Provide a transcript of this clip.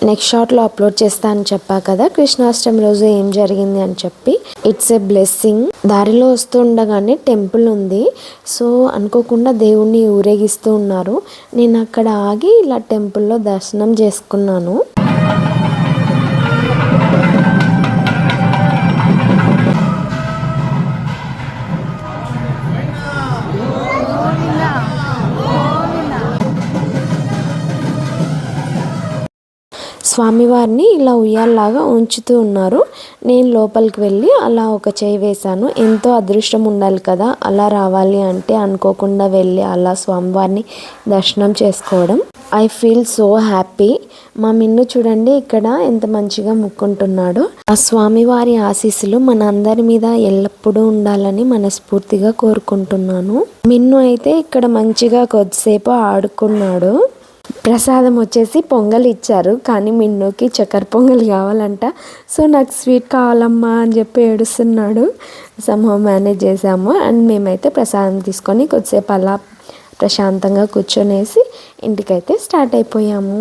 Next షార్ట్లో upload చేస్తా అని చెప్పా కదా కృష్ణాష్టమి రోజు ఏం జరిగింది అని చెప్పి. It's a blessing. దారిలో వస్తూ ఉండగానే టెంపుల్ ఉంది. సో అనుకోకుండా దేవుణ్ణి ఊరేగిస్తూ ఉన్నారు. నేను అక్కడ ఆగి ఇలా టెంపుల్లో దర్శనం చేసుకున్నాను. స్వామివారిని ఇలా ఉయ్యాల్లాగా ఉంచుతూ ఉన్నారు. నేను లోపలికి వెళ్ళి అలా ఒక చేయి వేశాను. ఎంతో అదృష్టం ఉండాలి కదా అలా రావాలి అంటే, అనుకోకుండా వెళ్ళి అలా స్వామివారిని దర్శనం చేసుకోవడం. I feel so happy. మా మిన్ను చూడండి ఇక్కడ ఎంత మంచిగా ముక్కుంటున్నాడు. ఆ స్వామివారి ఆశీస్సులు మన అందరి మీద ఎల్లప్పుడూ ఉండాలని మనస్ఫూర్తిగా కోరుకుంటున్నాను. మిన్ను అయితే ఇక్కడ మంచిగా కొద్దిసేపు ఆడుకున్నాడు. ప్రసాదం వచ్చేసి పొంగల్ ఇచ్చారు, కానీ మిన్నుకి చక్కెర పొంగల్ కావాలంట. సో నాకు స్వీట్ కావాలమ్మా అని చెప్పి ఏడుస్తున్నాడు. సమ్హౌ మేనేజ్ చేసాము. అండ్ మేమైతే ప్రసాదం తీసుకొని కొద్దిసేపు అలా ప్రశాంతంగా కూర్చొనేసి ఇంటికైతే స్టార్ట్ అయిపోయాము.